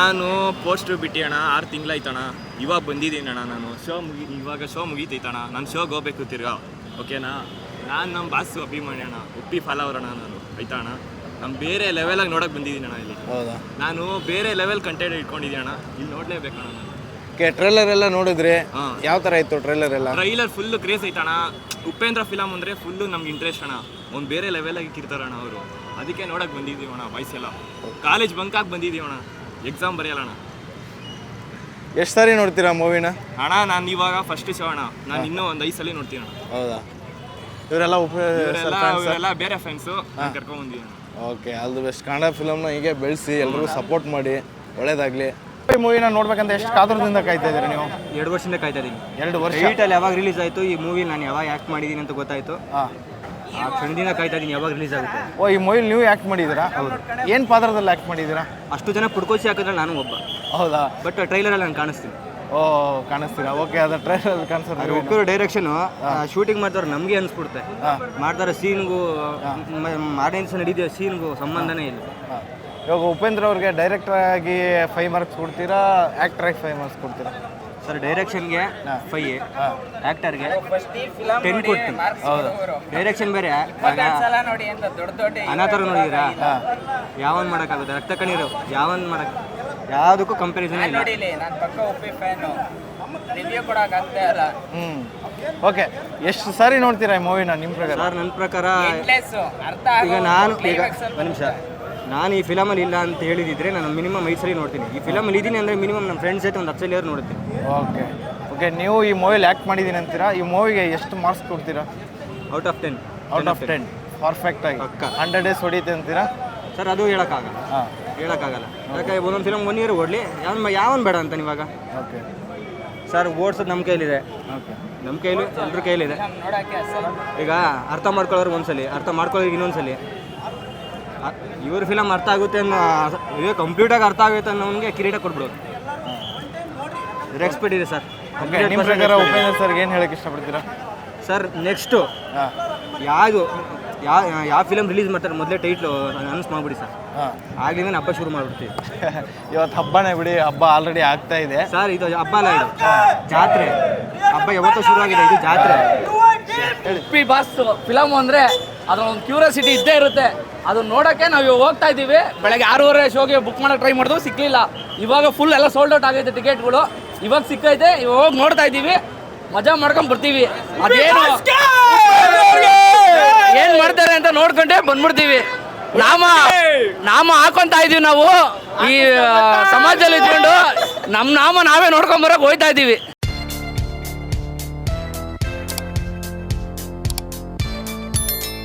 ನಾನು ಪೋಸ್ಟ್ರು ಬಿಟ್ಟು ಅಣ್ಣ 6 ತಿಂಗಳಾಯ್ತಣ್ಣ. ಇವಾಗ ಬಂದಿದ್ದೀನಿ ಅಣ್ಣ. ನಾನು ಇವಾಗ ಶೋ ಮುಗೀತೈತಣ್ಣ. ನಾನು ಶೋಗೆ ಹೋಗ್ಬೇಕು ತಿರ್ಗಾ. ಓಕೆನಾ? ನಾನು ನಮ್ಮ ಬಾಸು ಅಭಿಮಾನಿ ಅಣ್ಣ, ಉಪ್ಪಿ ಫಾಲೋವರ್ ಅಣ್ಣ ನಾನು. ಆಯ್ತಾ ಅಣ್ಣ? ನಾನು ಬೇರೆ ಲೆವೆಲಾಗಿ ನೋಡೋಕೆ ಬಂದಿದ್ದೀನಿ ಅಣ್ಣ ಇಲ್ಲಿ. ಹೌದಾ? ನಾನು ಬೇರೆ ಲೆವೆಲ್ ಕಂಟೆಂಟ್ ಇಟ್ಕೊಂಡಿದ್ದೀನಿ ಅಣ್ಣ. ಇಲ್ಲಿ ನೋಡಲೇಬೇಕಣ್ಣ ನಾನು. ಟ್ರೈಲರ್ ಎಲ್ಲ ನೋಡಿದ್ರಿ? ಯಾವ ಥರ ಇತ್ತು ಟ್ರೈಲರ್ ಎಲ್ಲ? ಟ್ರೈಲರ್ ಫುಲ್ಲು ಕ್ರೇಜ್ ಐತಣ್ಣ. ಉಪೇಂದ್ರ ಫಿಲಮ್ ಅಂದರೆ ಫುಲ್ಲು ನಮ್ಗೆ ಇಂಟ್ರೆಸ್ಟ್ ಅಣ್ಣ. ಒಂದು ಬೇರೆ ಲೆವೆಲಾಗಿ ಇಟ್ಟಿರ್ತಾರಣ್ಣ ಅವರು. ಅದಕ್ಕೆ ನೋಡೋಕೆ ಬಂದಿದ್ದೀವಿ ಅಣ್ಣ. ಬಾಯ್ಸ್ ಎಲ್ಲ ಕಾಲೇಜ್ ಬಂಕಾಗಿ ಬಂದಿದ್ದೀವಿ ಅಣ್ಣ. ಎಕ್ಸಾಮ್ ಬರೆಯಲ್ಲ. ಎಷ್ಟು ಸಾರಿ ನೋಡ್ತೀರಾ ಮೂವಿನ? ಅಣ್ಣ ನಾನು ಇವಾಗ ಫಸ್ಟ್ ಶೋ ಅಣ್ಣ. ನಾನು ಇನ್ನೂ ಒಂದು 5 ಸಲ ನೋಡ್ತೀನಿ ಅಣ್ಣ. ಹೌದಾ? ಇವರೆಲ್ಲ ಇವರೆಲ್ಲ ಬೇರೆ ಫ್ರೆಂಡ್ಸು ಕರ್ಕೊಂಡು ಬಂದಿದ್ದೀನಿ. Okay, all the best. Kannada ಫಿಲಮ್ನ ಹೀಗೆ ಬೆಳೆಸಿ ಎಲ್ರಿಗೂ ಸಪೋರ್ಟ್ ಮಾಡಿ, ಒಳ್ಳೇದಾಗಲಿ. ಈ ಮೂವಿನ ನೋಡ್ಬೇಕಂತ ಎಷ್ಟು ಕಾತರದಿಂದ ಕಾಯ್ತಾ ಇದ್ದೀರಿ ನೀವು? 2 ವರ್ಷದಿಂದ ಕಾಯ್ತಾ ಇದ್ದೀನಿ. 2 ವರ್ಷ ಏಟಲ್ಲಿ ಯಾವಾಗ ರಿಲೀಸ್ ಆಯಿತು ಈ ಮೂವಿ, ನಾನು ಯಾವಾಗ ಆ್ಯಕ್ಟ್ ಮಾಡಿದ್ದೀನಿ ಅಂತ ಗೊತ್ತಾಯಿತು. ಆ ಕ್ಷಣದಿಂದ ಕಾಯ್ತಾ ಇದ್ದೀನಿ ಯಾವಾಗ ರಿಲೀಸ್ ಆಗುತ್ತೆ. ಓ, ಈ ಮೂವಿಲಿ ನೀವು ಆ್ಯಕ್ಟ್ ಮಾಡಿದ್ದೀರಾ? ಹೌದು. ಏನು ಪಾತ್ರದಲ್ಲಿ ಆ್ಯಕ್ಟ್ ಮಾಡಿದ್ದೀರಾ? ಅಷ್ಟು ಜನ ಪುಡ್ಕೋಚಿ ಹಾಕಿದ್ರೆ ನಾನು ಒಬ್ಬ. ಹೌದಾ? ಬಟ್ ಟ್ರೈಲರಲ್ಲಿ ನಾನು ಕಾಣಿಸ್ತೀನಿ. ಓ, ಕಾಣಿಸ್ತೀರಾ? ಓಕೆ, ಅದು ಟ್ರೈಲರ್ ಕಾಣಿಸ್ತಾರೆ. ಒಬ್ಬರು ಡೈರೆಕ್ಷನು ಶೂಟಿಂಗ್ ಮಾಡ್ತಾರೆ ನಮಗೆ ಅನಿಸ್ಬಿಡುತ್ತೆ. ಮಾಡ್ತಾರೆ ಸೀನ್ಗೂ ಆಡಿಯನ್ಸ್ ನಡೀತಿದೆ ಸೀನ್ಗೂ ಸಂಬಂಧನೇ ಇಲ್ಲ. ಇವಾಗ ಉಪೇಂದ್ರ ಅವ್ರಿಗೆ ಡೈರೆಕ್ಟರ್ ಆಗಿ 5 ಮಾರ್ಕ್ಸ್ ಕೊಡ್ತೀರಾ, ಆ್ಯಕ್ಟರ್ ಆಗಿ 5 ಮಾರ್ಕ್ಸ್ ಕೊಡ್ತೀರಾ? ಸರ್ ಡೈರೆಕ್ಷನ್ಗೆ 5, ಆ್ಯಕ್ಟರ್ಗೆ 10 ಕೊಡ್ತೀನಿ. ಹೌದು. ಡೈರೆಕ್ಷನ್ ಬೇರೆ, ಅನಾಥರ ನೋಡಿದ್ದೀರಾ? ಯಾವನ್ ಮಾಡೋಕ್ಕಾಗುತ್ತೆ? ರಕ್ತ ಕಣ್ಣೀರು ಯಾವನ್ ಮಾಡಕ್ಕೆ ಯಾವುದಕ್ಕೂ ಕಂಪ್ಯಾರಿಸನ್ ಇಲ್ಲ. ಓಕೆ, ಎಷ್ಟು ಸಾರಿ ನೋಡ್ತೀರಾ ಈ ಮೂವಿನ ನಿಮ್ಮ ಪ್ರಕಾರ? ಸರ್ ನನ್ನ ಪ್ರಕಾರ ಈಗ ಒಂದು ನಿಮಿಷ, ನಾನು ಈ ಫಿಲಮಲ್ಲಿ ಇಲ್ಲ ಅಂತ ಹೇಳಿದಿದ್ರೆ ನಾನು ಮಿನಿಮಮ್ 5 ಸಲ ನೋಡ್ತೀನಿ. ಈ ಫಿಲಮಲ್ಲಿ ಇದ್ದೀನಿ ಅಂದರೆ ಮಿನಿಮಮ್ ನಮ್ಮ ಫ್ರೆಂಡ್ಸ್ ಜೊತೆ ಒಂದು 10 ಸಲ ನೋಡ್ತೀನಿ. ಓಕೆ ಓಕೆ, ನೀವು ಈ ಮೂವಿಲಿ ಆ್ಯಕ್ಟ್ ಮಾಡಿದ್ದೀನಿ ಅಂತೀರಾ. ಈ ಮೂವಿಗೆ ಎಷ್ಟು ಮಾರ್ಕ್ಸ್ ಕೊಡ್ತೀರಾ? Out of 10. Out of 10 perfect ಆಗಿ 100 ಡೇಸ್ ಹೊಡಿತೆ ಅಂತೀರಾ? ಸರ್ ಅದು ಹೇಳೋಕ್ಕಾಗಲ್ಲ. ಹೇಳೋಕ್ಕಾಗಲ್ಲ. ಯಾಕೆ ಒಂದೊಂದು ಫಿಲಮ್ 1 ಇಯರ್ ಓಡಲಿ, ಯಾವನ್ ಬೇಡ ಅಂತ ಇವಾಗ. ಓಕೆ ಸರ್ ಓಡಿಸೋದು ನಮ್ಮ ಕೈಲಿದೆ. ಓಕೆ, ನಮ್ಮ ಕೈಲಿ ಎಲ್ಲರ ಕೈಲಿದೆ. ಈಗ ಅರ್ಥ ಮಾಡ್ಕೊಳ್ಳೋರು ಒಂದ್ಸಲಿ, ಅರ್ಥ ಮಾಡ್ಕೊಳ್ಳೋರಿಗೆ ಇನ್ನೊಂದ್ಸಲಿ. ಇವ್ರ ಫಿಲಮ್ ಅರ್ಥ ಆಗುತ್ತೆ ಅನ್ನೋ ಇದೇ ಕಂಪ್ಲೀಟಾಗಿ ಅರ್ಥ ಆಗುತ್ತೆ ಅನ್ನೋನಿಗೆ ಕಿರೀಟ ಕೊಟ್ಬಿಡೋದು. ರೆಸ್ಪೆಕ್ಟ್ ಇದೆ ಸರ್. ನಿಮ್ಮ ಪ್ರಕಾರ ಉಪೇಂದ್ರ ಸರ್ಗೆ ಏನು ಹೇಳಕ್ಕೆ ಇಷ್ಟಪಡ್ತೀರಾ? ಸರ್ ನೆಕ್ಸ್ಟು ಯಾವ ಫಿಲಮ್ ರಿಲೀಸ್ ಮಾಡ್ತಾರೆ ಮೊದಲೇ ಟೈಟ್ಲು ಅನೌನ್ಸ್ ಮಾಡಿಬಿಡಿ ಸರ್. ಆಗ್ಲಿಂದ ಹಬ್ಬ ಶುರು ಮಾಡಿಬಿಡ್ತೀವಿ. ಇವತ್ತು ಹಬ್ಬನೇ ಬಿಡಿ, ಹಬ್ಬ ಆಲ್ರೆಡಿ ಆಗ್ತಾ ಇದೆ ಸರ್. ಇದು ಹಬ್ಬ ಅಲ್ಲ, ಇದು ಜಾತ್ರೆ. ಹಬ್ಬ ಯಾವತ್ತೂ ಶುರು ಆಗಿದೆ, ಇದು ಜಾತ್ರೆ. ಉಪ್ಪಿ ಬಾಸ್ ಫಿಲಮ್ ಅಂದರೆ ಅದರೊಂದು ಕ್ಯೂರಿಯಾಸಿಟಿ ಇದ್ದೇ ಇರುತ್ತೆ. ಅದು ನೋಡೋಕ್ಕೆ ನಾವು ಇವಾಗ ಹೋಗ್ತಾ ಇದ್ದೀವಿ. ಬೆಳಗ್ಗೆ 6:30 ಶೋಗೆ ಬುಕ್ ಮಾಡೋಕ್ಕೆ ಟ್ರೈ ಮಾಡಿದ್ವು, ಸಿಕ್ಕಲಿಲ್ಲ. ಇವಾಗ ಫುಲ್ ಎಲ್ಲ ಸೋಲ್ಡ್ ಔಟ್ ಆಗೈತೆ ಟಿಕೆಟ್ಗಳು. ಇವಾಗ ಸಿಕ್ಕೈತೆ, ಇವಾಗ ಹೋಗಿ ನೋಡ್ತಾ ಇದ್ದೀವಿ, ಮಜಾ ಮಾಡ್ಕೊಂಡು ಬರ್ತೀವಿ. ಅದೇನು ಏನು ಮಾಡ್ತಾರೆ ಅಂತ ನೋಡ್ಕೊಂಡೆ ಬಂದ್ಬಿಡ್ತೀವಿ. ನಾಮ ಹಾಕೊಂತ ಇದೀವಿ ನಾವು ಈ ಸಮಾಜದಲ್ಲಿ ಇದ್ಕೊಂಡು. ನಮ್ಮ ನಾಮ ನಾವೇ ನೋಡ್ಕೊಂಬರಕ್ಕೆ ಹೋಗ್ತಾ ಇದ್ದೀವಿ.